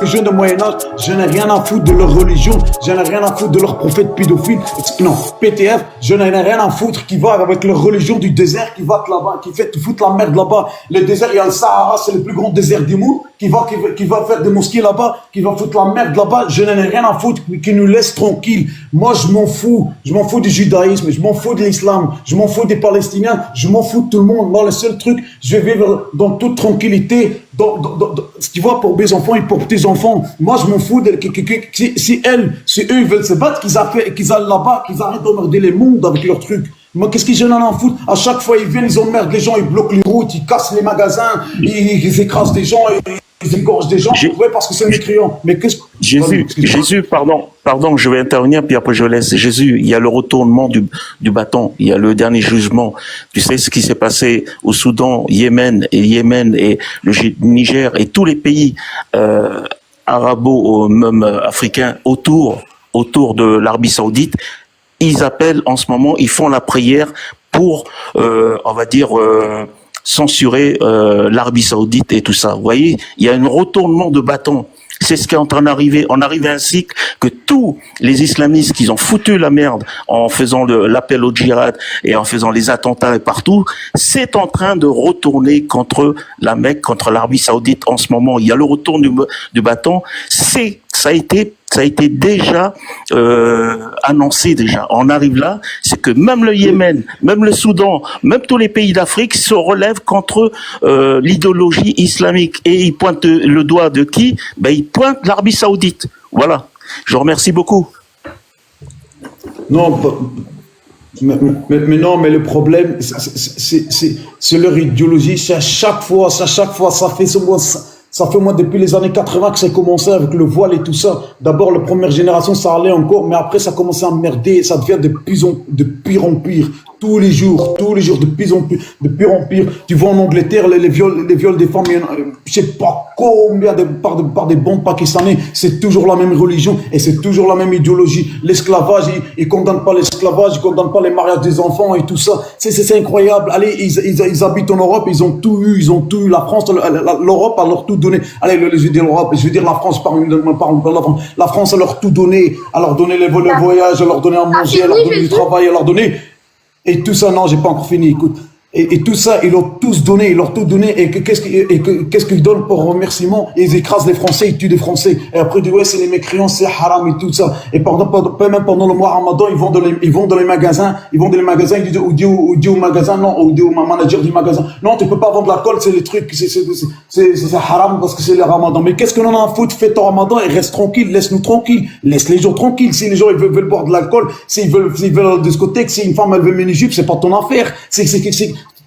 Les jeunes de Moyen-Âge, je n'ai rien à foutre de leur religion, je n'ai rien à foutre de leur prophète pédophile. Non, PTF, je n'ai rien à foutre qui va avec leur religion du désert, qui va là-bas, qui fait foutre la merde là-bas. Le désert, il y a le Sahara, c'est le plus grand désert du monde, qui va faire des mosquées là-bas, qui va foutre la merde là-bas. Je n'en ai rien à foutre, qui nous laisse tranquilles. Moi, je m'en fous du judaïsme, je m'en fous de l'islam, je m'en fous des Palestiniens, je m'en fous de tout le monde. Moi, le seul truc, je vais vivre dans toute tranquillité, tu vois, pour mes enfants et pour tes enfants. Moi, je m'en fous si eux, ils veulent se battre, qu'ils aillent là-bas, qu'ils arrêtent d'emmerder les mondes avec leurs trucs. Moi, qu'est-ce que j'en ai à foutre? À chaque fois, ils viennent, ils emmerdent les gens, ils bloquent les routes, ils cassent les magasins, ils écrasent des gens, ils égorgent des gens. Ouais, parce que c'est mécréant. Mais qu'est-ce que... Jésus, pardon, je vais intervenir, puis après je laisse. Jésus, il y a le retournement du bâton, il y a le dernier jugement. Tu sais ce qui s'est passé au Soudan, Yémen et le Niger et tous les pays arabo, même africains autour de l'Arabie Saoudite. Ils appellent en ce moment, ils font la prière pour, on va dire, censurer l'Arabie Saoudite et tout ça. Vous voyez, il y a un retournement de bâton. C'est ce qui est en train d'arriver. On arrive à un cycle que tous les islamistes qui ont foutu la merde en faisant l'appel au djihad et en faisant les attentats et partout, c'est en train de retourner contre la Mecque, contre l'Arabie Saoudite en ce moment. Il y a le retour du bâton. Ça a été déjà annoncé déjà. On arrive là, c'est que même le Yémen, même le Soudan, même tous les pays d'Afrique se relèvent contre l'idéologie islamique. Et ils pointent le doigt de qui? Ben, ils pointent l'Arabie Saoudite. Voilà. Je vous remercie beaucoup. Non, mais non, mais le problème, c'est leur idéologie. C'est à chaque fois, ça fait moi depuis les années 80 que ça a commencé avec le voile et tout ça. D'abord, la première génération, ça allait encore, mais après, ça a commencé à merder, ça devient de pire en pire. Tous les jours, de pire en pire. Tu vois en Angleterre, les viols des femmes, je sais pas combien par des bons Pakistanais, c'est toujours la même religion et c'est toujours la même idéologie. L'esclavage, ils condamnent pas l'esclavage, ils condamnent pas les mariages des enfants et tout ça. C'est incroyable. Allez, ils habitent en Europe, ils ont tout eu. La France, l'Europe a leur tout donné. Allez, je veux dire l'Europe, je veux dire la France, parle de la France. La France a leur tout donné, à leur donner les voyages, à leur donner à manger, à leur donner du travail, à leur donner. Et tout ça, non, j'ai pas encore fini, écoute. Et tout ça, ils l'ont tous donné, et qu'est-ce qu'ils donnent pour remerciement? Ils écrasent les Français, ils tuent des Français. Et après, ils disent, ouais, c'est les mécréants, c'est haram et tout ça. Et même pendant le mois Ramadan, ils vont dans les magasins, ils disent, ou dit au magasin, non, ou dit au manager du magasin, non, tu peux pas vendre l'alcool, c'est les trucs, c'est haram parce que c'est le Ramadan. Mais qu'est-ce qu'on en a à foutre? Fais ton Ramadan et reste tranquille, laisse-nous tranquille, laisse les gens tranquilles. Si les gens, ils veulent boire de l'alcool, s'ils veulent à la discothèque, si une femme, elle veut mini-jupe, c'est pas ton affaire.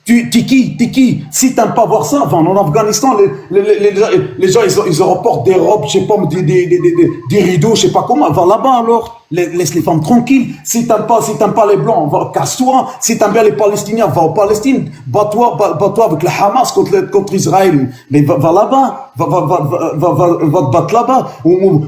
T'es qui? Si t'aimes pas voir ça, enfin, en Afghanistan, les gens, ils reportent des robes, je sais pas, des rideaux, je sais pas comment, va là-bas alors. Laisse les femmes tranquilles. Si t'aimes pas les blancs, casse-toi. Si t'aimes bien les Palestiniens, va en Palestine. Bats-toi avec le Hamas contre Israël. Mais va là-bas. Va te battre là-bas. Ou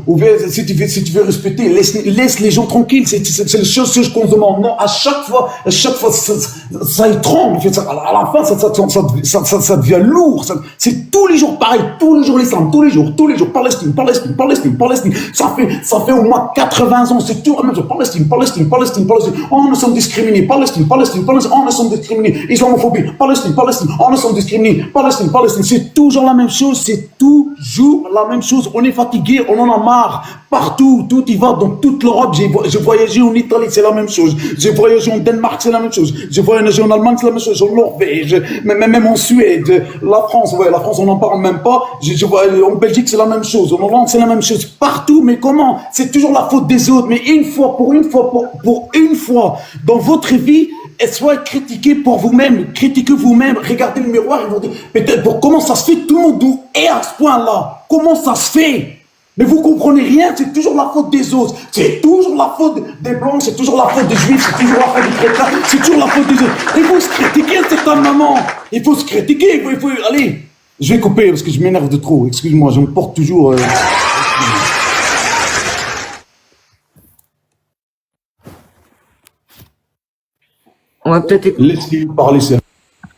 si tu veux respecter, laisse les gens tranquilles. C'est la chose qu'on demande. Non, à chaque fois, ça y tremble. À la fin, ça devient lourd. C'est tous les jours pareil. Tous les jours l'islam. Tous les jours. Palestine. Ça fait au moins 80 ans. C'est tout la même chose. Palestine. Oh, nous sommes discriminés. Palestine. Oh, nous sommes discriminés. Islamophobie. Palestine. Oh, nous sommes discriminés. Palestine. C'est toujours la même chose. On est fatigué. On en a marre. Partout, tout y va. Dans toute l'Europe. J'ai voyagé en Italie, c'est la même chose. J'ai voyagé en Danemark, c'est la même chose. J'ai voyagé en Allemagne, c'est la même chose. En Norvège, même en Suède. La France, on n'en parle même pas. En Belgique, c'est la même chose. En Hollande, c'est la même chose. Partout, mais comment? C'est toujours la faute des autres. Mais pour une fois, dans votre vie, soyez critiqués pour vous-même. Critiquez vous-même. Regardez le miroir et vous dites, peut-être, comment ça se fait tout le monde est à ce point-là? Comment ça se fait? Mais vous comprenez rien, c'est toujours la faute des autres. C'est toujours la faute des blancs, c'est toujours la faute des juifs, c'est toujours la faute des chrétiens, c'est toujours la faute des autres. Il faut se critiquer à certains moments. Il faut se critiquer, allez. Je vais couper parce que je m'énerve de trop. Excuse-moi, je me porte toujours... On va peut-être écouter. Laisse-lui parler, c'est...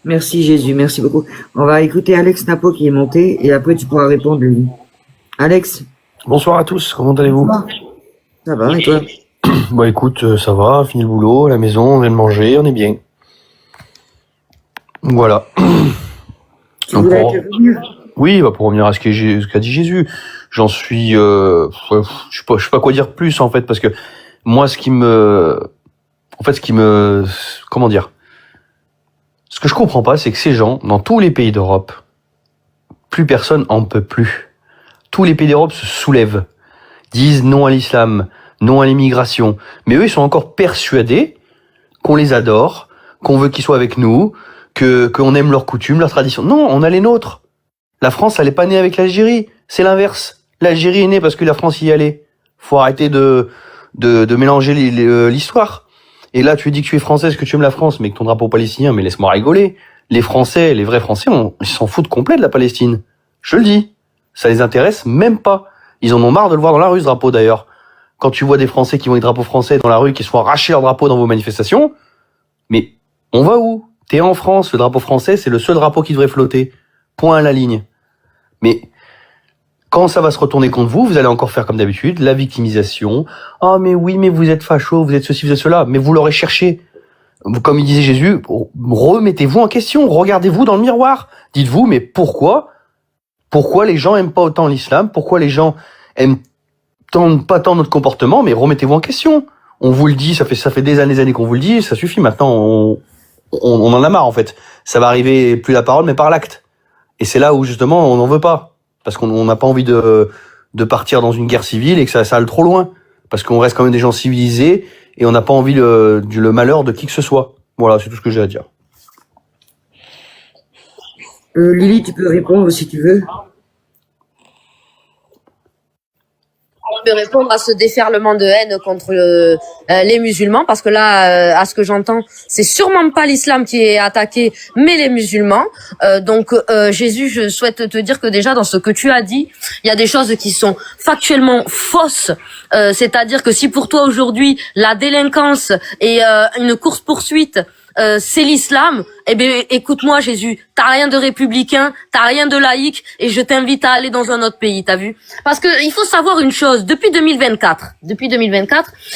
Merci Jésus, merci beaucoup. On va écouter Alex Napo qui est monté et après tu pourras répondre lui. Alex, Bonsoir à tous, comment allez-vous? ça va et toi? Bah écoute, ça va, fini le boulot, à la maison, on vient de manger, on est bien. Voilà. Tu Donc, voulais pour- intervenir? Oui, bah pour revenir à ce qu'a dit Jésus, j'en suis... je sais pas quoi dire plus en fait, parce que moi comment dire? Ce que je comprends pas, c'est que ces gens, dans tous les pays d'Europe, plus personne en peut plus. Tous les pays d'Europe se soulèvent, disent non à l'islam, non à l'immigration. Mais eux, ils sont encore persuadés qu'on les adore, qu'on veut qu'ils soient avec nous, qu'on aime leurs coutumes, leurs traditions. Non, on a les nôtres. La France, elle est pas née avec l'Algérie. C'est l'inverse. L'Algérie est née parce que la France y allait. Faut arrêter de mélanger l'histoire. Et là, tu dis que tu es française, que tu aimes la France, mais que ton drapeau palestinien, mais laisse-moi rigoler. Les Français, les vrais Français, ils s'en foutent complet de la Palestine. Je le dis. Ça les intéresse même pas. Ils en ont marre de le voir dans la rue, ce drapeau, d'ailleurs. Quand tu vois des Français qui vont avec drapeau français dans la rue, qui se font arracher leur drapeau dans vos manifestations, mais on va où? T'es en France, le drapeau français, c'est le seul drapeau qui devrait flotter. Point à la ligne. Mais quand ça va se retourner contre vous, vous allez encore faire comme d'habitude, la victimisation. Ah mais oui, mais vous êtes facho, vous êtes ceci, vous êtes cela. Mais vous l'aurez cherché. Comme il disait Jésus, remettez-vous en question, regardez-vous dans le miroir. Dites-vous, mais pourquoi les gens aiment pas autant l'islam? Pourquoi les gens aiment pas tant notre comportement? Mais remettez-vous en question. On vous le dit, ça fait des années qu'on vous le dit, ça suffit maintenant. On en a marre en fait. Ça va arriver plus la parole mais par l'acte. Et c'est là où justement on n'en veut pas, parce qu'on n'a pas envie de partir dans une guerre civile et que ça aille trop loin, parce qu'on reste quand même des gens civilisés et on n'a pas envie le malheur de qui que ce soit. Voilà, c'est tout ce que j'ai à dire. Lily, tu peux répondre si tu veux. De répondre à ce déferlement de haine contre les musulmans, parce que là, à ce que j'entends, c'est sûrement pas l'islam qui est attaqué, mais les musulmans. Donc, Jésus, je souhaite te dire que déjà, dans ce que tu as dit, il y a des choses qui sont factuellement fausses. C'est-à-dire que si pour toi, aujourd'hui, la délinquance et une course-poursuite, c'est l'islam, eh bien, écoute-moi, Jésus, t'as rien de républicain, t'as rien de laïque, et je t'invite à aller dans un autre pays, t'as vu? Parce que il faut savoir une chose, depuis 2024,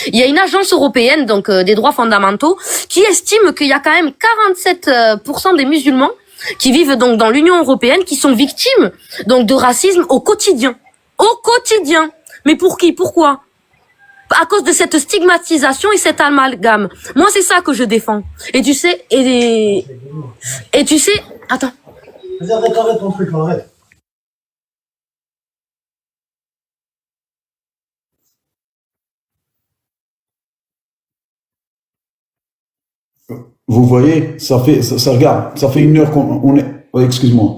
il y a une agence européenne, donc des droits fondamentaux, qui estime qu'il y a quand même 47% des musulmans qui vivent donc dans l'Union européenne, qui sont victimes donc de racisme au quotidien. Au quotidien. Mais pour qui? Pourquoi? À cause de cette stigmatisation et cet amalgame. Moi, c'est ça que je défends. Et tu sais, attends. Vas-y, arrête ton truc, arrête. Vous voyez, regarde, ça fait une heure qu'on est, oh, excuse-moi,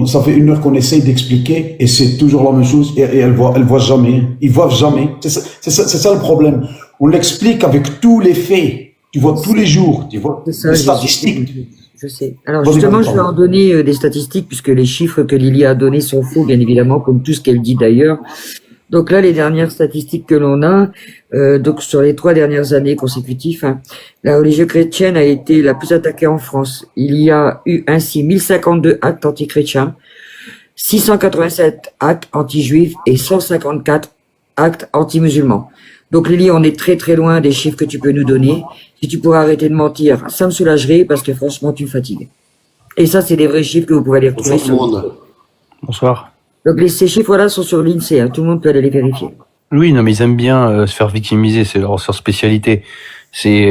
ça fait une heure qu'on essaye d'expliquer et c'est toujours la même chose et elle voit jamais, ils voient jamais. C'est ça le problème. On l'explique avec tous les faits. Tu vois tous les jours, tu vois C'est ça, les statistiques. Je sais. Alors Vas-y, justement, vas-y, je vais en donner des statistiques puisque les chiffres que Lily a donnés sont faux, bien évidemment, comme tout ce qu'elle dit d'ailleurs. Donc là, les dernières statistiques que l'on a, donc sur les 3 dernières années consécutives, hein, la religion chrétienne a été la plus attaquée en France. Il y a eu ainsi 1052 actes antichrétiens, 687 actes anti-juifs et 154 actes anti-musulmans. Donc Lily, on est très très loin des chiffres que tu peux nous donner. Si tu pourrais arrêter de mentir, ça me soulagerait parce que franchement, tu me fatigues. Et ça, c'est des vrais chiffres que vous pouvez aller retrouver sur... Bonsoir. Donc ces chiffres-là sont sur l'INSEE, hein, tout le monde peut aller les vérifier. Oui, non, mais ils aiment bien se faire victimiser, c'est leur spécialité.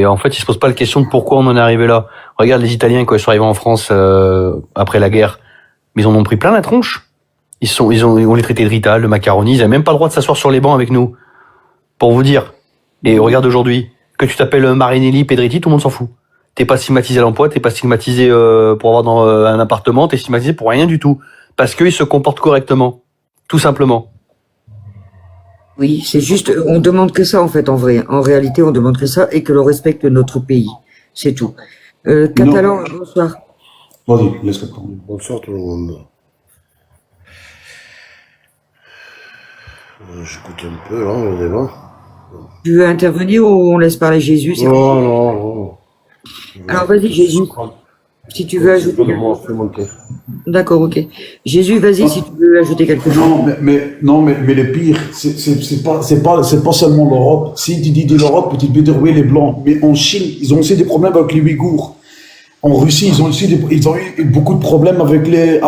En fait, ils se posent pas la question de pourquoi on en est arrivé là. Regarde les Italiens quand ils sont arrivés en France après la guerre, mais ils en ont pris plein la tronche. On les traitait de rital, de macaroni, ils avaient même pas le droit de s'asseoir sur les bancs avec nous. Pour vous dire. Et regarde aujourd'hui, que tu t'appelles Marinelli, Pedretti, tout le monde s'en fout. T'es pas stigmatisé à l'emploi, t'es pas stigmatisé pour avoir un appartement, t'es stigmatisé pour rien du tout. Parce qu'ils se comportent correctement. Tout simplement. Oui, c'est juste, on demande que ça en fait, en vrai. En réalité, on demande que ça et que l'on respecte notre pays. C'est tout. Catalan, bonsoir. Vas-y, laisse-le prendre. Bonsoir tout le monde. J'écoute un peu là, le débat. Tu veux intervenir ou on laisse parler Jésus? Non. Alors vas-y, Jésus. Si tu veux ajouter quelque chose. Fais monter. D'accord, ok. Jésus, vas-y, si tu veux ajouter quelque chose. Non, mais le pire, c'est pas seulement l'Europe. Si tu dis de l'Europe, tu peux dire oui, les Blancs. Mais en Chine, ils ont aussi des problèmes avec les Ouïghours. En Russie, ils ont eu beaucoup de problèmes avec les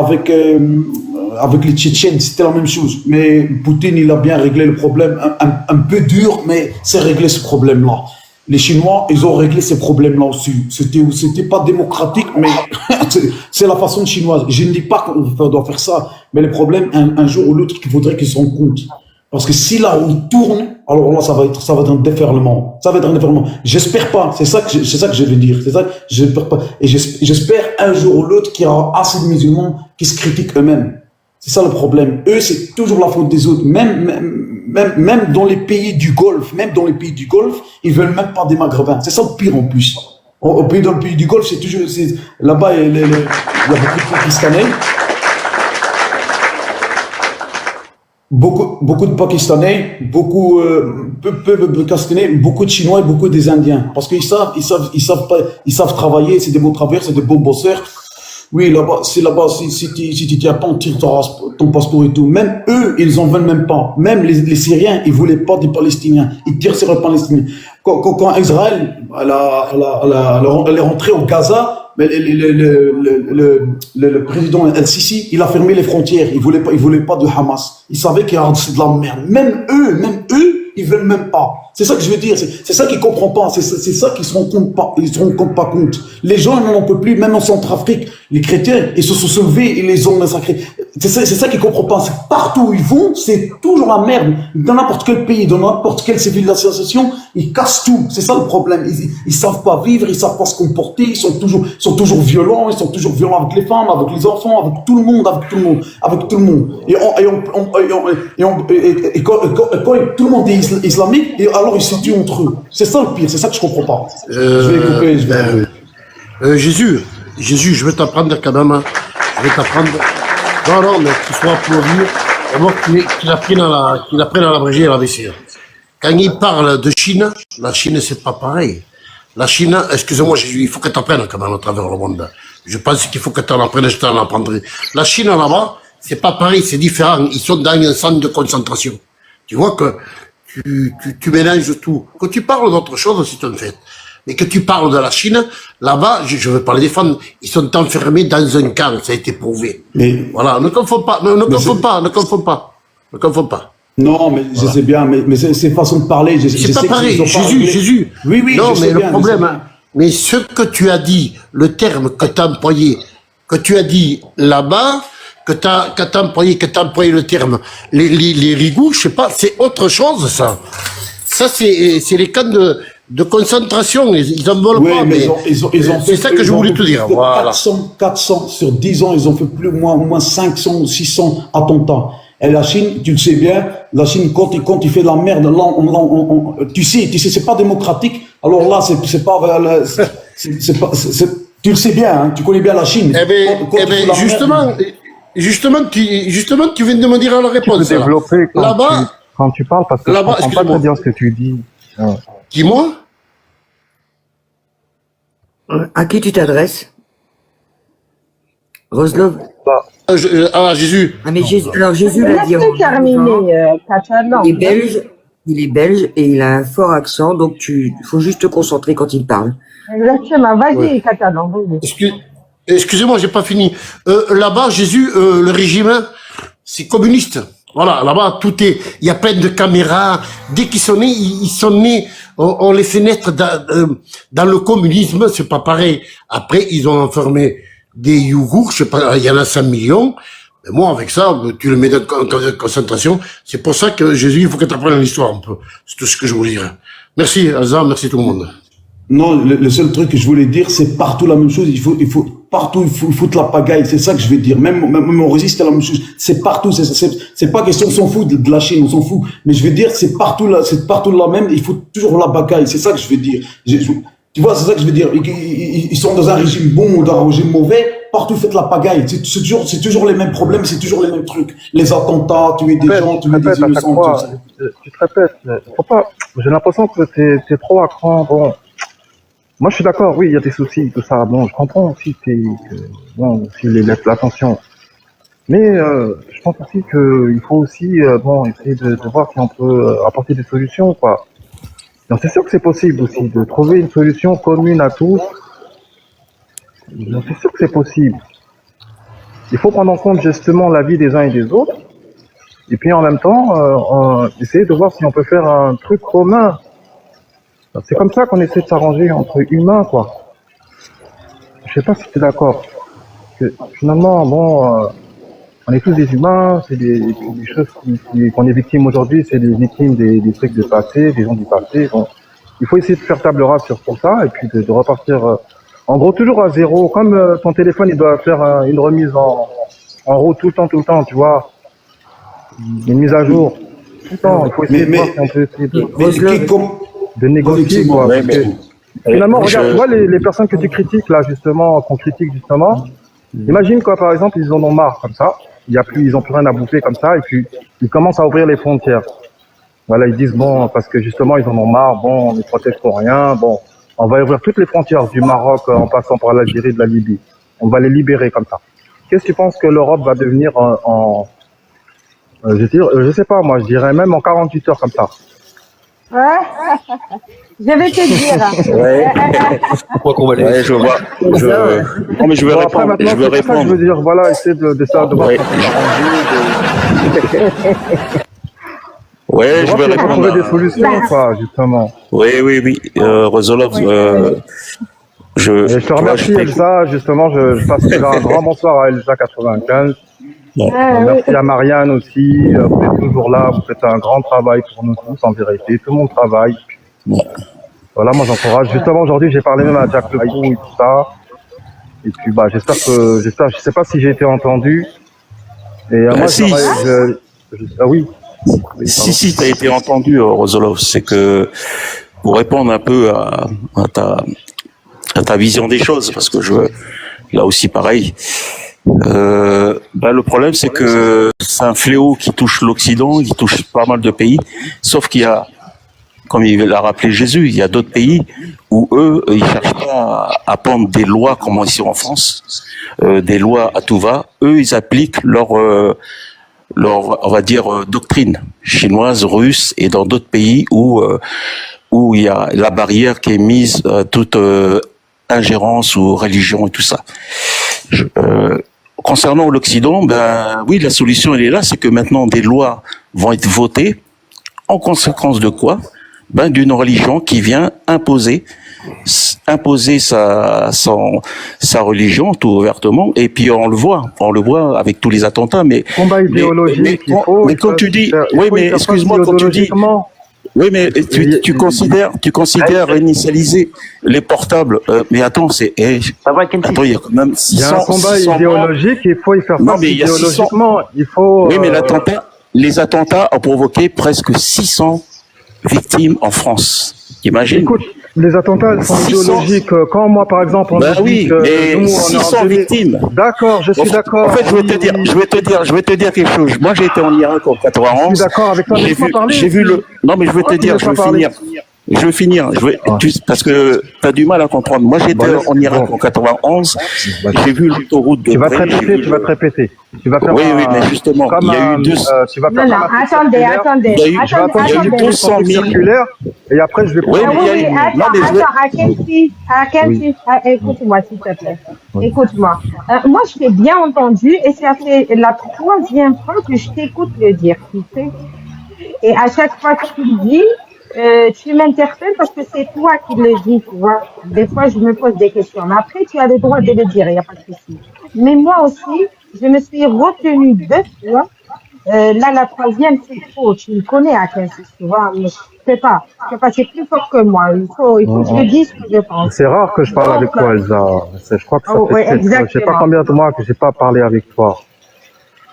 Tchétchènes. C'était la même chose. Mais Poutine, il a bien réglé le problème. Un peu dur, mais c'est réglé ce problème-là. Les Chinois, ils ont réglé ces problèmes-là aussi. C'était pas démocratique, mais c'est la façon chinoise. Je ne dis pas qu'on doit faire ça, mais le problème, un jour ou l'autre, il faudrait qu'ils se rendent compte. Parce que si la roue tourne, alors là, ça va être un déferlement. Ça va être un déferlement. J'espère pas. C'est ça que je veux dire. C'est ça que j'espère pas. Et j'espère un jour ou l'autre qu'il y aura assez de musulmans qui se critiquent eux-mêmes. C'est ça le problème. Eux, c'est toujours la faute des autres. Même dans les pays du Golfe, ils veulent même pas des Maghrébins. C'est ça le pire en plus. Dans le pays du Golfe, là-bas, il y a beaucoup de Pakistanais. Beaucoup de Pakistanais, beaucoup de Chinois et beaucoup des Indiens. Parce qu'ils savent travailler, c'est des bons travailleurs, c'est des bons bosseurs. Oui, là-bas, si tu tiens pas, on tire ton passeport et tout. Même eux, ils en veulent même pas. Même les Syriens, ils voulaient pas des Palestiniens. Ils tirent sur les Palestiniens. Quand Israël, elle est rentrée au Gaza, mais le président El-Sisi, il a fermé les frontières. Il voulait pas de Hamas. Il savait qu'il y a de la merde. Même eux, ils veulent même pas. C'est ça que je veux dire. C'est ça qu'ils comprennent pas. C'est ça qu'ils se rendent pas compte. Les gens n'en peuvent plus. Même en Centrafrique, les chrétiens, ils se sont sauvés, ils les ont massacrés. C'est ça qu'ils comprennent pas. C'est partout où ils vont, c'est toujours la merde. Dans n'importe quel pays, dans n'importe quelle civilisation, ils cassent tout. C'est ça le problème. Ils savent pas vivre, ils savent pas se comporter, ils sont toujours violents, avec les femmes, avec les enfants, avec tout le monde. Et quand tout le monde est islamique, et alors ils se tuent entre eux. C'est ça le pire, c'est ça que je comprends pas. Je vais couper, Jésus, je vais t'apprendre quand même. Hein. Je vais t'apprendre. Non, mais qu'il soit applaudi. D'abord qu'il apprenne à l'abréger et à l'ABC. Quand il parle de Chine, la Chine, c'est pas pareil. La Chine, excusez-moi, Jésus, il faut que tu apprennes quand même à travers le monde. Je pense qu'il faut que tu en apprennes, je t'en apprendrai. La Chine, là-bas, c'est pas pareil, c'est différent. Ils sont dans un centre de concentration. Tu vois que tu mélanges tout. Quand tu parles d'autre chose, c'est un fait. Mais que tu parles de la Chine, là-bas, je veux pas les défendre, ils sont enfermés dans un camp, ça a été prouvé. Mais voilà, ne confonds pas. Non, mais voilà. Je sais bien, mais c'est façon de parler. C'est pas pareil, Jésus. Oui, non, mais le problème, mais ce que tu as dit, le terme que tu as employé, que tu as dit là-bas, que t'as employé le terme, les rigoux, je sais pas, c'est autre chose, ça. Ça, c'est les camps de concentration, ils en veulent pas, mais c'est ça que je voulais te dire. Voilà. 400 sur 10 ans, ils ont fait plus au moins 500 ou 600 attentats. Et la Chine, tu le sais bien, la Chine, quand il fait de la merde, là, tu sais, c'est pas démocratique. Alors là, c'est pas, tu le sais bien, hein, tu connais bien la Chine. Justement, tu viens de me dire la réponse. Tu peux développer quand tu parles, parce que je comprends pas très bien ce que tu dis. Dis-moi. À qui tu t'adresses? Roslov? Jésus. Ah, mais Jésus l'a dit. Il est belge et il a un fort accent, donc faut juste te concentrer quand il parle. Exactement, vas-y, catalan, vas-y. Excusez-moi, j'ai pas fini. Là-bas, Jésus, le régime, c'est communiste. Voilà, là-bas, il y a plein de caméras. Dès qu'ils sont nés, on les fait naître dans le communisme, c'est pas pareil. Après, ils ont enfermé des Ouïghours, je sais pas, il y en a 5 millions. Mais moi, avec ça, tu le mets dans concentration. C'est pour ça que Jésus, il faut que tu apprennes l'histoire un peu. C'est tout ce que je voulais dire. Merci, Azam, merci tout le monde. Non, le seul truc que je voulais dire, c'est partout la même chose. Il faut partout, il faut foutre la pagaille. C'est ça que je veux dire. Même en Russie, c'était la même chose. C'est partout. C'est pas question, on s'en fout de la Chine, on s'en fout. Mais je veux dire, c'est partout la même. Il faut toujours la bagaille. C'est ça que je veux dire. Tu vois, c'est ça que je veux dire. Ils sont dans un régime bon ou dans un régime mauvais. Partout, faites la pagaille. C'est toujours les mêmes problèmes, c'est toujours les mêmes trucs. Les attentats, tuer des gens, tuer des innocents, tout ça. Tu te répètes. J'ai l'impression que t'es trop à cran. Bon. Moi, je suis d'accord, oui, il y a des soucis, tout ça. Bon, je comprends aussi bon, aussi la tension. Mais je pense aussi qu'il faut aussi bon, essayer de voir si on peut apporter des solutions, quoi. Donc, c'est sûr que c'est possible aussi de trouver une solution commune à tous. Donc, c'est sûr que c'est possible. Il faut prendre en compte justement la vie des uns et des autres. Et puis en même temps, essayer de voir si on peut faire un truc commun. C'est comme ça qu'on essaie de s'arranger entre humains, quoi. Je sais pas si tu es d'accord. Que finalement, bon, on est tous des humains, c'est des choses qu'on est victime aujourd'hui, c'est des victimes des trucs du passé, des gens du passé. Bon, il faut essayer de faire table rase sur tout ça et puis de repartir, en gros, toujours à zéro. Comme ton téléphone, il doit faire une remise en route tout le temps, tu vois. Une mise à jour. Tout le temps. Il faut essayer de voir si on peut essayer de négocier, quoi. Parce que, finalement, regarde, tu vois les personnes que tu critiques, là, justement, qu'on critique, justement. Imagine, quoi, par exemple, ils en ont marre, comme ça. Ils ont plus rien à bouffer, comme ça, et puis, ils commencent à ouvrir les frontières. Voilà, ils disent, bon, parce que justement, ils en ont marre, bon, on les protège pour rien, bon, on va ouvrir toutes les frontières du Maroc, en passant par l'Algérie, de la Libye. On va les libérer, comme ça. Qu'est-ce que tu penses que l'Europe va devenir je sais pas, moi, je dirais même en 48 heures, comme ça. Ouais. Je vais te dire. Ouais. Pourquoi qu'on va les Ouais, je vois. Non, mais je vais Bon, répondre. après, Je vais maintenant, c'est ça que je répondre. veux dire, voilà, essayer de voir Ouais. Ouais, de je voir vais si on peut répondre. trouver des solutions, quoi, justement. Oui. Rosolov, Et je te tu vois, remercie, Elsa, justement, je passe déjà un grand bonsoir à Elsa 95. Merci à Marianne aussi, vous êtes toujours là, vous faites un grand travail pour nous tous, en vérité, tout le monde travaille. Voilà, moi j'encourage. Justement, aujourd'hui, j'ai parlé même à Jack Lepou et tout ça. Et puis, bah, je sais pas si j'ai été entendu. Et moi, si. oui. Si, t'as été entendu, Rosolov. C'est que, pour répondre un peu à ta vision des choses, parce que là aussi pareil, le problème c'est que c'est un fléau qui touche l'Occident, qui touche pas mal de pays, sauf qu'il y a, comme il l'a rappelé Jésus, il y a d'autres pays où eux, ils cherchent pas à prendre des lois comme ici en France, des lois à tout va. Eux, ils appliquent leur on va dire, doctrine chinoise, russe, et dans d'autres pays où il y a la barrière qui est mise à toute ingérence ou religion et tout ça. Concernant l'Occident, oui, la solution elle est là, c'est que maintenant des lois vont être votées en conséquence de quoi? D'une religion qui vient imposer sa religion tout ouvertement, et puis on le voit avec tous les attentats. Mais combat idéologique, mais quand tu dis, oui, mais excuse-moi, quand tu dis, oui, mais tu considères initialiser les portables, mais attends, attends, il y a quand même 600. Il y a un combat idéologique, il faut y faire face idéologiquement. Oui, mais les attentats ont provoqué presque 600 victimes en France. Imagine. Écoute, les attentats elles sont idéologiques. Quand moi, par exemple, on dit que nous, 600 victimes. D'accord, je suis d'accord. En fait, je vais te dire quelque chose. Moi, j'ai été en Irak en 91. Je suis d'accord avec toi, mais j'ai vu le. Non, mais je vais te dire, je vais finir. Parce que tu as du mal à comprendre. Moi, j'étais en Irak en 91. J'ai vu l'autoroute de. Tu vas te répéter. Tu vas faire oui, mais justement, il y a eu 200. Tu vas faire attendez. Il y a eu 200 000 circulaires. Et après, je vais prendre. À quel chiffre? Écoute-moi, s'il te plaît. Écoute-moi. Moi, je t'ai bien entendu et ça fait la 3e fois que je t'écoute le dire, tu sais. Et à chaque fois que tu le dis, tu m'interpelles parce que c'est toi qui le dis, tu vois. Des fois, je me pose des questions. Mais après, tu as le droit de le dire, il n'y a pas de souci. Mais moi aussi, je me suis retenue 2 fois. Là, la 3e, c'est faux. Tu me connais à 15, tu vois. Mais je sais pas, c'est plus fort que moi. Il faut que je te dise ce que je pense. C'est rare que je parle avec toi, Elsa. Je crois que ça fait, je sais pas combien de mois que j'ai pas parlé avec toi.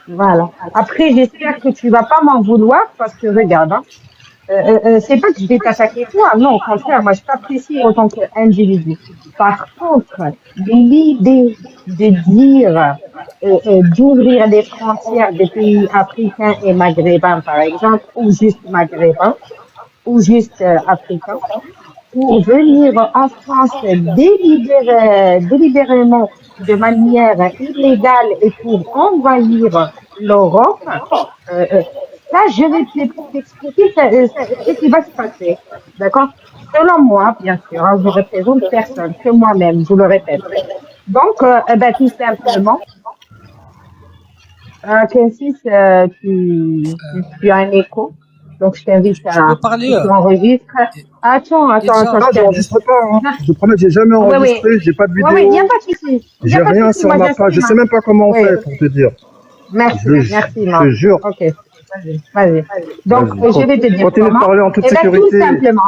Voilà. Après, j'espère que tu vas pas m'en vouloir parce que regarde, c'est pas que je vais t'attaquer toi, non, au contraire, moi je t'apprécie en tant qu'individu. Par contre, l'idée de dire d'ouvrir les frontières des pays africains et maghrébins, par exemple, ou juste maghrébins, ou juste africains, pour venir en France délibérément de manière illégale et pour envahir l'Europe, là, je vais t'expliquer ce qui va se passer. D'accord? Selon moi, bien sûr, hein, je représente personne, que moi-même, je le répète. Donc, tout simplement, Kensis, tu as un écho. Donc, je t'invite Je peux parler. tu enregistres. Attends, Déjà, Non, je t'invite. j'enregistre pas, hein. Je promets, j'ai jamais Oui, oui. enregistré, j'ai pas de Oui, il n'y a vidéo, pas de souci. Il n'y j'ai a pas de rien souci, sur moi ma page, je j'assume. sais même pas comment on Oui, fait, pour te dire. merci, merci, Je Marc. te jure. Ok, vas-y. Donc, Vas-y. je vais te dire Continue de comment. parler en toute Eh bien, tout sécurité. simplement.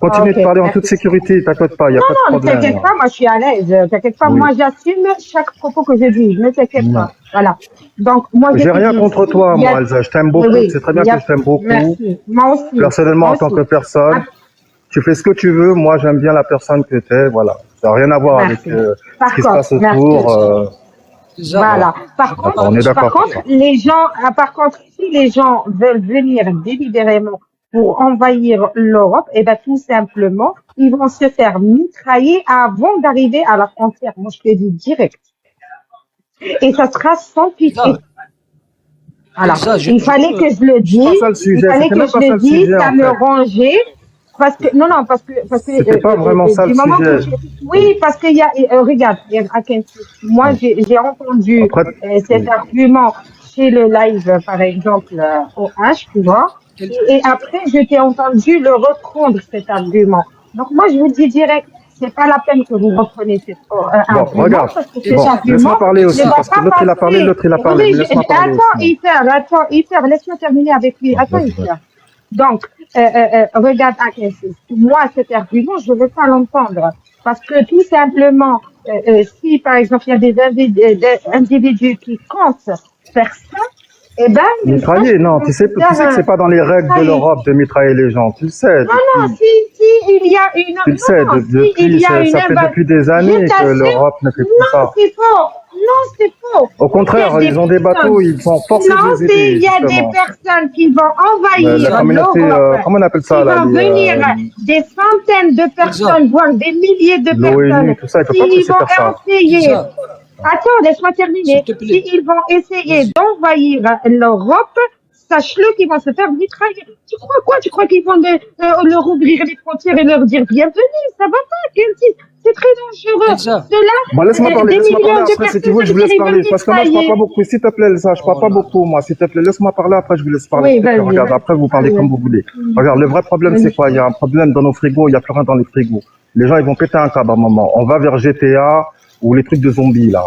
Continue de Ok, parler en merci. toute sécurité, t'inquiète pas, il n'y a pas de Non, ne problème. t'inquiète pas, moi je suis à l'aise. T'inquiète pas, Oui. moi j'assume chaque propos que je dis. Ne t'inquiète Non. pas. Voilà. Donc, moi je J'ai te rien dis, contre si toi, il y a... moi, Elsa. Je t'aime Oui, beaucoup. oui, Tu sais très il bien y a... que je t'aime beaucoup. Merci. Moi aussi. Personnellement, Moi en tant aussi. que personne, Ah, tu fais ce que tu veux. Moi, j'aime bien la personne que tu es. Voilà. Ça n'a rien à voir avec merci. ce Par qui se passe contre, merci. autour. déjà, Voilà. Par je peux D'accord, contre, on parler. est d'accord pour ça. les gens, si les gens veulent venir délibérément pour envahir l'Europe, eh ben tout simplement, ils vont se faire mitrailler avant d'arriver à la frontière. Moi, je te dis direct. Et ça sera sans pitié. Elsa, Voilà. Elsa, Il fallait que je le C'est dise. pas ça le Il sujet. fallait C'était que même je pas ça le le dise. sujet, Ça en me fait. rongeait. Parce que, non, parce que C'était pas vraiment ça du le moment sujet. que oui, parce qu'il y a, regarde, moi, j'ai entendu Après, cet argument chez le live, par exemple, OH, tu vois. El- Et après, je t'ai entendu le reprendre, cet argument. Donc, moi, je vous dis direct, c'est pas la peine que vous reprenez cet bon, argument, regarde. parce que cet Bon, Elsa, argument laisse-moi parler ne aussi, Elsa, va parce que pas l'autre il a parlé, passer. l'autre il a Oui, parlé. Mais oui, laisse-moi parler aussi. attends, laisse-moi terminer avec lui. Bon, Attends, vas-y, Ifer. Donc, regarde, Akensis, moi, cet argument, je ne veux pas l'entendre. Parce que tout simplement, si par exemple, il y a des individus qui comptent faire ça, eh ben, Mitrailler, non, tu sais que c'est pas dans les règles de mitrailler. l'Europe de mitrailler les gens. Tu le sais. Non, si il y a une, Tu le sais, non, si il depuis, y a une ça fait depuis des je années que t'assure, l'Europe ne fait plus non, ça. c'est faux. Non, c'est faux. Au contraire, Il y a ils ont des personnes. bateaux, ils sont forcés Non, de les c'est, aider, il y a des justement. personnes qui vont La envahir communauté, l'Europe, comment on appelle qui ça, là, vont venir des centaines de Elsa, personnes, voire des milliers de personnes, l'ONU, tout ça, ils peuvent pas te s'ils laisser vont faire ça. essayer, Elsa, attends, laisse-moi terminer, s'il te plaît, s'ils vont essayer vas-y. d'envahir l'Europe, sache-le qu'ils vont se faire mitrailler. Tu crois quoi? Tu crois qu'ils vont leur ouvrir les frontières et leur dire bienvenue? Ça va pas, Kentis. C'est très dangereux. Elsa, Cela, Bon, laisse-moi parler des millions de après, si personnes, tu veux, ça je veut vous dire laisse qu'ils veulent parler. Parce que moi, je parle pas mitrailler. beaucoup. S'il te plaît, Elsa, je parle pas voilà. beaucoup, moi. S'il te plaît, laisse-moi parler, après, je vous laisse parler. Oui, S'il te plaît, vas-y, regarde, après, vous parlez comme vous voulez. Regarde, le vrai problème, c'est vas-y. quoi? Il y a un problème dans nos frigos, il y a plus rien dans les frigos. Les gens, ils vont péter un câble à un moment. On va vers GTA ou les trucs de zombies, là.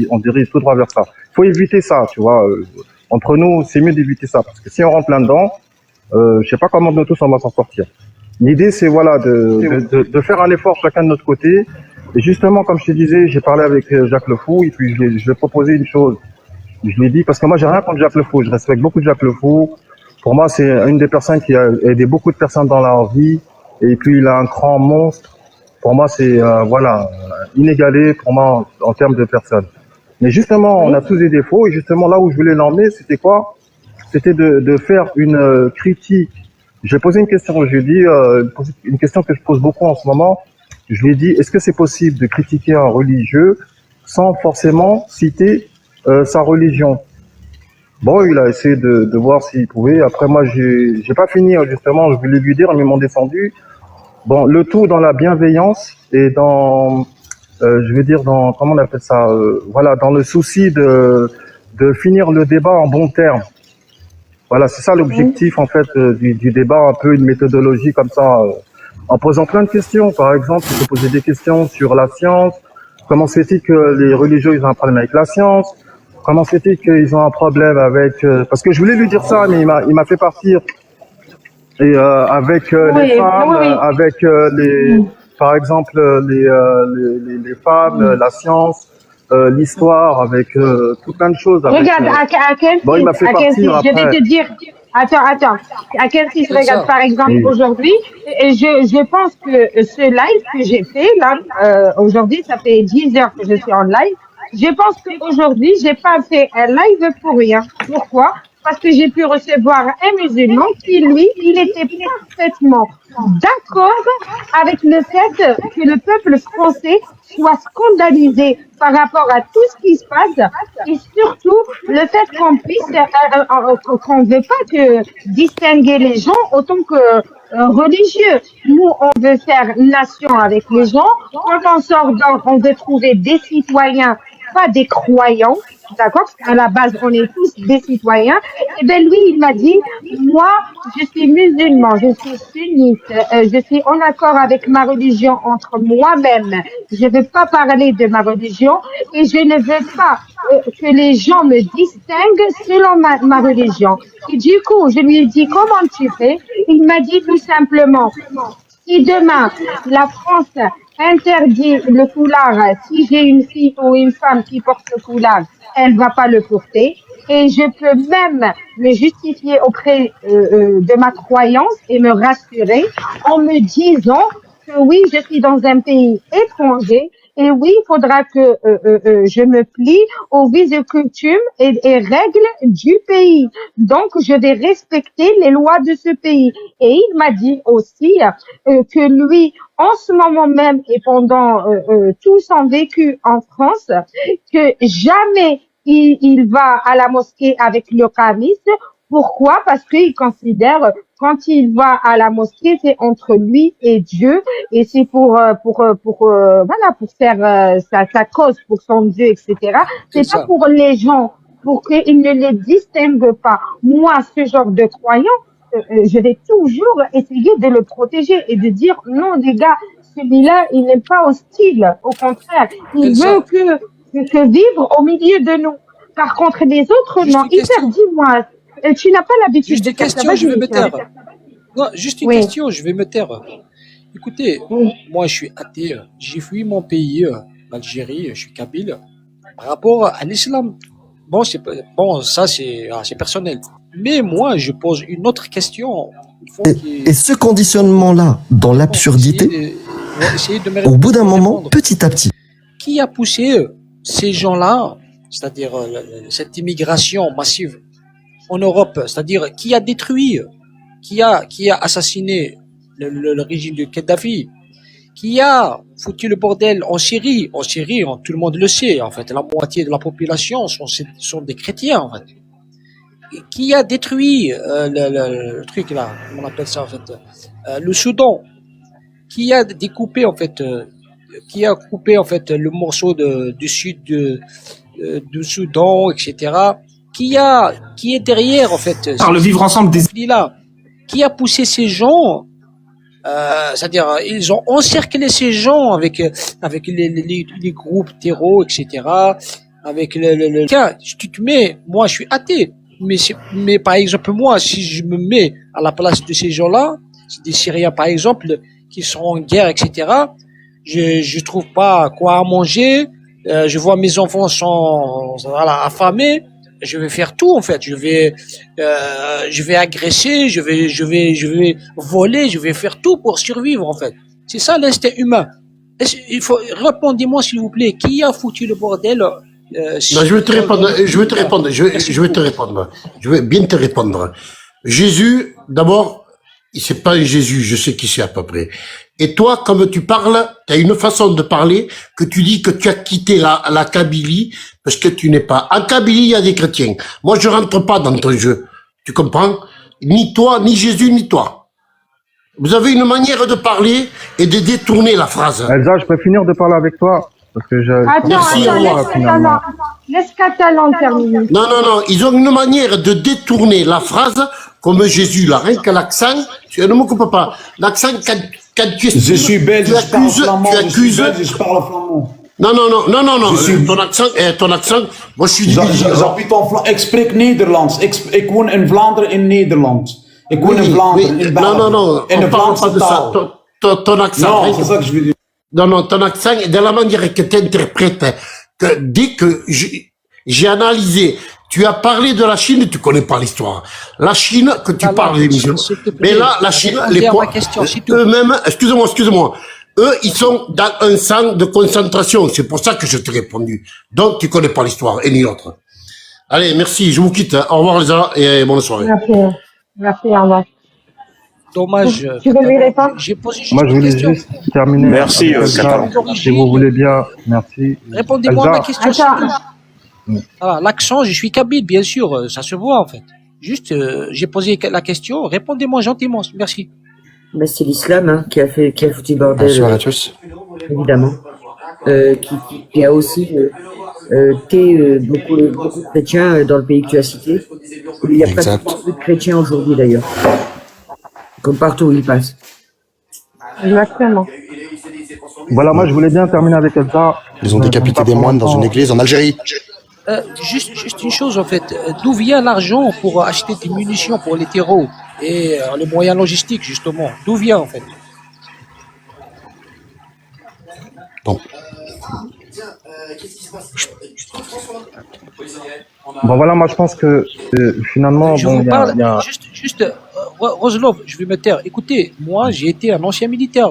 On dirige tout droit vers ça. Faut éviter ça, tu vois. Entre nous, c'est mieux d'éviter ça. Parce que si on rentre là-dedans, je sais pas comment nous tous on va s'en sortir. L'idée, c'est voilà de faire un effort chacun de notre côté. Et justement, comme je te disais, j'ai parlé avec Jacques Le Fou et puis je lui ai proposé une chose. Je lui ai dit, parce que moi, j'ai rien contre Jacques Le Fou. Je respecte beaucoup Jacques Le Fou. Pour moi, c'est une des personnes qui a aidé beaucoup de personnes dans leur vie. Et puis, il a un grand monstre. Pour moi, c'est voilà inégalé pour moi en termes de personnes. Mais justement, on a tous des défauts. Et justement, là où je voulais l'emmener, c'était quoi? C'était de faire une critique. J'ai posé une question. Je lui ai dit une question que je pose beaucoup en ce moment. Je lui ai dit, est-ce que c'est possible de critiquer un religieux sans forcément citer sa religion? Bon, il a essayé de voir s'il pouvait. Après, moi, j'ai pas fini, justement. Je voulais lui dire, mais ils m'ont descendu. Bon, le tout dans la bienveillance et dans, je vais dire, dans, comment on appelle ça, voilà, dans le souci de finir le débat en bons termes. Voilà, c'est ça l'objectif, en fait, du débat, un peu une méthodologie comme ça, en posant plein de questions. Par exemple, il faut poser des questions sur la science. Comment se fait-il que les religieux, ils ont un problème avec la science? Comment se fait-il qu'ils ont un problème avec... parce que je voulais lui dire ça, mais il m'a fait partir. Et avec les femmes, avec par exemple, les femmes, la science, l'histoire, avec tout plein de choses. Avec, Regarde, à quel bon, il m'a fait partir je vais après. te dire, attends, à quel site, regarde, par exemple, Oui. aujourd'hui, et je pense que ce live que j'ai fait, là, aujourd'hui, ça fait 10 heures que je suis en live, je pense qu'aujourd'hui, j'ai pas fait un live pour rien. Pourquoi? parce que j'ai pu recevoir un musulman qui, lui, il était parfaitement d'accord avec le fait que le peuple français soit scandalisé par rapport à tout ce qui se passe et surtout le fait qu'on puisse, qu'on ne veut pas que distinguer les gens autant que religieux. Nous, on veut faire nation avec les gens. Quand on sort dehors, on veut trouver des citoyens, pas des croyants. D'accord? Parce qu'à la base, on est tous des citoyens. Et ben lui, il m'a dit, moi, je suis musulman, je suis sunnite, je suis en accord avec ma religion entre moi-même. Je ne veux pas parler de ma religion et je ne veux pas que les gens me distinguent selon ma religion. Et du coup, je lui ai dit, comment tu fais? Il m'a dit tout simplement, si demain, la France interdit le foulard, si j'ai une fille ou une femme qui porte le foulard, elle va pas le porter. Et je peux même me justifier auprès de ma croyance et me rassurer en me disant que oui, je suis dans un pays étranger et oui, il faudra que je me plie aux vices et coutumes et règles du pays. Donc, je vais respecter les lois de ce pays. Et il m'a dit aussi que lui, en ce moment même et pendant tout son vécu en France, que jamais il va à la mosquée avec le qamis. Pourquoi? Parce qu'il considère quand il va à la mosquée, c'est entre lui et Dieu et c'est pour voilà pour faire sa cause pour son Dieu, etc. C'est C'est pas ça. pour les gens, pour qu'ils ne les distinguent pas. Moi, ce genre de croyant, je vais toujours essayer de le protéger et de dire non, les gars, celui-là, il n'est pas hostile. Au contraire, il C'est veut ça. que vivre au milieu de nous. Par contre, les autres, Juste non. une Hyper, question. dis-moi, tu n'as pas l'habitude Juste de une faire ça. question, je vais Vas-y, me taire. Non, juste une Oui, question, je vais me taire. Écoutez, oui. moi je suis athée, j'ai fui mon pays, l'Algérie, je suis kabyle, par rapport à l'islam. Bon, bon, ça c'est personnel. Mais moi, je pose une autre question. Il faut Et ce conditionnement-là, dans l'absurdité, essayer de me au bout d'un répondre. moment, petit à petit, Qui a poussé ces gens-là, c'est-à-dire cette immigration massive en Europe, c'est-à-dire qui a détruit, qui a assassiné le régime de Kadhafi, qui a foutu le bordel en Syrie. En Syrie, tout le monde le sait, en fait, la moitié de la population sont des chrétiens, en fait. Et qui a détruit le truc là, comment on appelle ça en fait, le Soudan, qui a découpé en fait, qui a coupé en fait le morceau du sud du Soudan, etc. Qui est derrière en fait Par le vivre ensemble des là, qui a poussé ces gens, c'est-à-dire ils ont encerclé ces gens avec les groupes terreaux, etc. Avec Tiens, tu te mets, moi je suis athée, mais par exemple moi, si je me mets à la place de ces gens-là, des Syriens par exemple, qui sont en guerre, etc. Je trouve pas quoi à manger, je vois mes enfants sont voilà, affamés. Je vais faire tout en fait. Je vais agresser, je vais voler, je vais faire tout pour survivre en fait. C'est ça l'instinct humain. Il faut répondez-moi s'il vous plaît. Qui a foutu le bordel Non, je vais te répondre. Je vais te répondre. Je vais te répondre. Je vais bien te répondre. Jésus, d'abord, c'est pas un Jésus. Je sais qui c'est à peu près. Et toi, comme tu parles, tu as une façon de parler que tu dis que tu as quitté la Kabylie parce que tu n'es pas. En Kabylie, il y a des chrétiens. Moi, je rentre pas dans ton jeu. Tu comprends? Ni toi, ni Jésus, ni toi. Vous avez une manière de parler et de détourner la phrase. Elsa, je peux finir de parler avec toi parce que Merci, au revoir. Laisse Catalan terminer. Non. Ils ont une manière de détourner la phrase comme Jésus, là. Rien que l'accent, tu ne me coupes pas. L'accent, quand tu Je suis belge, je parle flamand. tu accuses. Je parle flamand. Non. Ton accent, moi je suis du J'habite en Vlaanderen. Ik spreek Nederlands. Ik woon in Vlaanderen in Nederland. Ik woon in Vlaanderen in België. Non. In de On parle pas Vlaamse de ça. taal. Ton accent. Non, c'est ça que je veux dire. Non, ton accent est de la manière que tu interprètes. Que dès que j'ai analysé, tu as parlé de la Chine, tu connais pas l'histoire. La Chine, que tu parles des musulmans. Mais là, la Chine, eux-mêmes, excuse-moi. Eux, ils sont dans un centre de concentration. C'est pour ça que je t'ai répondu. Donc, tu connais pas l'histoire, et ni l'autre. Allez, merci, je vous quitte. Hein. Au revoir les gars et bonne soirée. Merci. Merci, au revoir. Dommage. Tu veux lui répondre? J'ai posé juste Moi, je une voulais question. juste terminer Merci, avec Elsa, Catalan. si vous voulez bien. Merci. Répondez-moi à ma Elsa, question. c'est Attends, tout. Voilà, l'accent, je suis kabyle, bien sûr, ça se voit en fait. Juste, j'ai posé la question, répondez-moi gentiment, merci. Ben, c'est l'islam hein, qui a foutu le bordel, Bonsoir à tous. évidemment. Qui a aussi beaucoup de chrétiens dans le pays que tu as cité. Il y a Exact. pratiquement plus de chrétiens aujourd'hui d'ailleurs, comme partout où ils passent. exactement. voilà, moi, je voulais bien terminer avec Elsa. Ils ont décapité des moines dans une église en Algérie. Juste une chose en fait, d'où vient l'argent pour acheter des munitions pour les terreaux et les moyens logistiques justement, d'où vient en fait? Bon, Bon, voilà, moi, je pense que finalement, Je bon, vous parle, il y a... Roselov, je vais me taire. Écoutez, moi j'ai été un ancien militaire,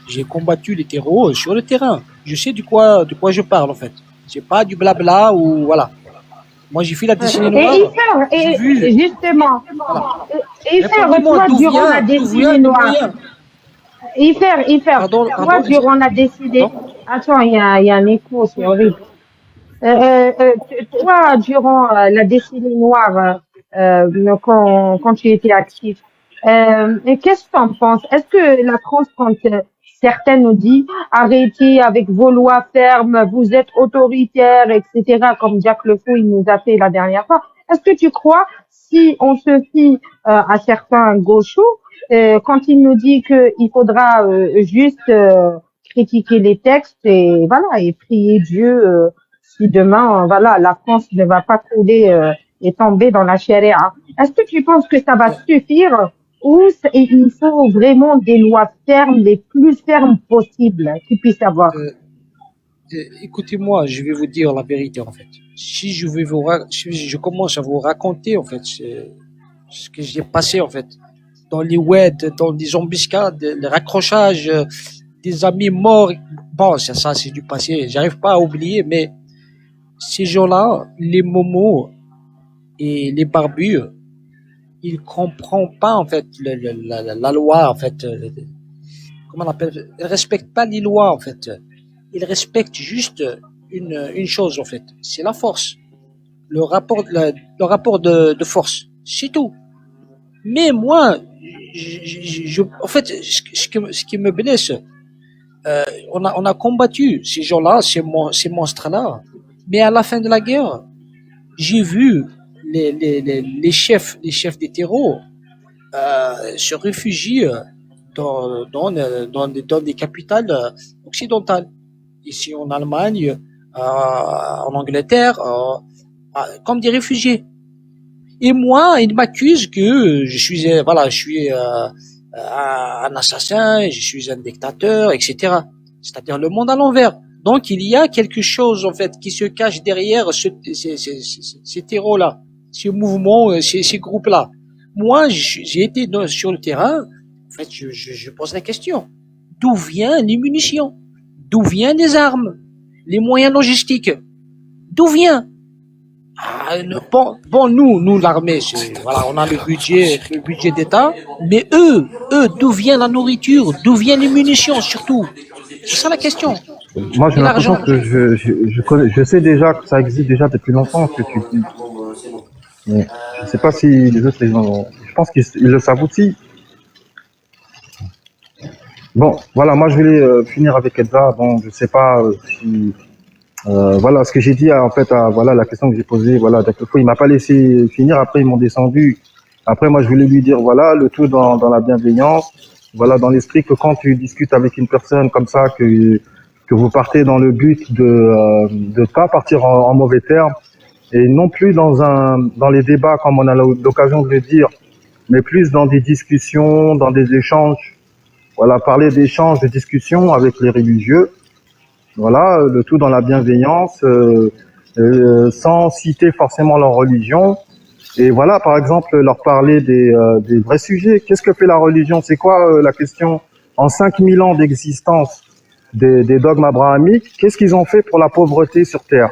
j'ai combattu les terreaux sur le terrain, je sais de quoi je parle en fait. C'est pas du blabla ou voilà. Moi j'ai fait la décennie noire. Et J'ai vu. justement, Voilà. Ifer, Répondez-moi toi, d'où durant la vient décennie le noire, moyen. Ifer, Pardon, toi, durant la décennie, attends, il y a un écho, c'est horrible. Toi, durant la décennie noire, quand tu étais actif, qu'est-ce que tu en penses? Est-ce que la France, quand certains nous disent arrêtez avec vos lois fermes, vous êtes autoritaires, etc., comme Jack Le Fou, il nous a fait la dernière fois, est-ce que tu crois, si on se fie à certains gauchos, quand il nous dit qu'il faudra juste critiquer les textes et voilà et prier Dieu si demain voilà la France ne va pas couler et tomber dans la charia. Est-ce que tu penses que ça va suffire ou il faut vraiment des lois fermes, les plus fermes possibles qu'il puisse avoir? Écoutez-moi, je vais vous dire la vérité en fait. Si je commence à vous raconter en fait ce que j'ai passé en fait dans les WED, dans des embuscades, les raccrochages, des amis morts. Bon, ça c'est du passé. J'arrive pas à oublier, mais ces gens-là, les momos et les barbus, ils comprennent pas en fait la loi en fait. Comment on appelle? Ils respectent pas les lois en fait. Ils respectent juste une chose en fait. C'est la force, le rapport de force. C'est tout. Mais moi, en fait, ce qui me blesse, on a combattu ces gens-là, ces monstres-là. Mais à la fin de la guerre, j'ai vu les chefs des terreaux se réfugier dans des capitales occidentales. Ici en Allemagne, en Angleterre, comme des réfugiés. Et moi, ils m'accusent que je suis un assassin, je suis un dictateur, etc. C'est-à-dire le monde à l'envers. Donc il y a quelque chose en fait qui se cache derrière ces terreaux-là, ces mouvements, ces groupes-là. Moi, j'ai été sur le terrain. En fait, je pose la question: d'où viennent les munitions? D'où viennent les armes, les moyens logistiques? D'où vient? Nous, l'armée, voilà, on a le budget d'État, mais eux, d'où vient la nourriture, d'où viennent les munitions, surtout? C'est ça la question. Moi, j'ai l'impression que je sais déjà que ça existe déjà depuis longtemps, ce que tu dis. Mais je sais pas si les autres, je pense qu'ils le savent aussi. Bon, voilà, moi, je voulais finir avec Elsa. Bon, je sais pas si... voilà ce que j'ai dit en fait voilà la question que j'ai posée, voilà, il m'a pas laissé finir, après ils m'ont descendu. Après moi je voulais lui dire voilà, le tout dans la bienveillance, voilà, dans l'esprit que quand tu discutes avec une personne comme ça, que vous partez dans le but de pas partir en mauvais termes, et non plus dans les débats comme on a l'occasion de le dire, mais plus dans des discussions, dans des échanges, voilà, parler d'échanges, de discussions avec les religieux. Voilà, le tout dans la bienveillance, sans citer forcément leur religion. Et voilà, par exemple, leur parler des vrais sujets. Qu'est-ce que fait la religion? C'est quoi la question? En 5000 ans d'existence des dogmes abrahamiques, qu'est-ce qu'ils ont fait pour la pauvreté sur Terre?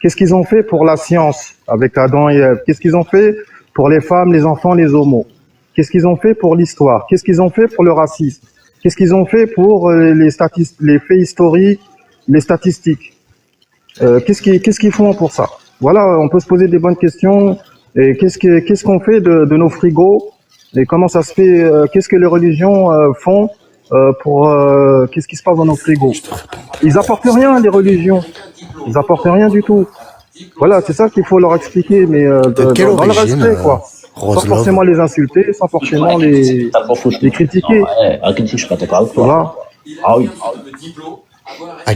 Qu'est-ce qu'ils ont fait pour la science avec Adam et Ève? Qu'est-ce qu'ils ont fait pour les femmes, les enfants, les homos? Qu'est-ce qu'ils ont fait pour l'histoire? Qu'est-ce qu'ils ont fait pour le racisme? Qu'est-ce qu'ils ont fait pour les faits historiques, les statistiques? Qu'est-ce qu'ils font pour ça? Voilà, on peut se poser des bonnes questions. Et qu'est-ce qu'on fait de nos frigos? Et comment ça se fait? Qu'est-ce que les religions font qu'est-ce qui se passe dans nos frigos? Ils apportent rien, les religions. Ils apportent rien du tout. Voilà, c'est ça qu'il faut leur expliquer, mais quelle dans le origine, respect, quoi. Sans Roselove? forcément les insulter, sans forcément les critiquer. Je suis pas d'accord avec toi. Voilà. Ah oui.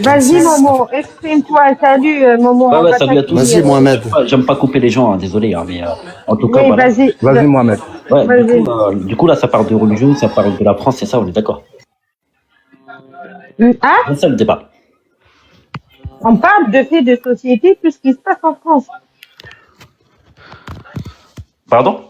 Vas-y, Momo, exprime-toi. Salut, Momo. Ouais, on ouais, va salut à tous. Vas-y, Mohamed. J'aime pas couper les gens, hein, désolé, hein, mais en tout cas, Oui, voilà. vas-y. Vas-y, Mohamed. Ouais, Vas-y. du coup, là, ça parle de religion, ça parle de la France, c'est ça, on est d'accord. Hein? C'est ça le débat. On parle de faits de société, tout ce qui se passe en France. Pardon?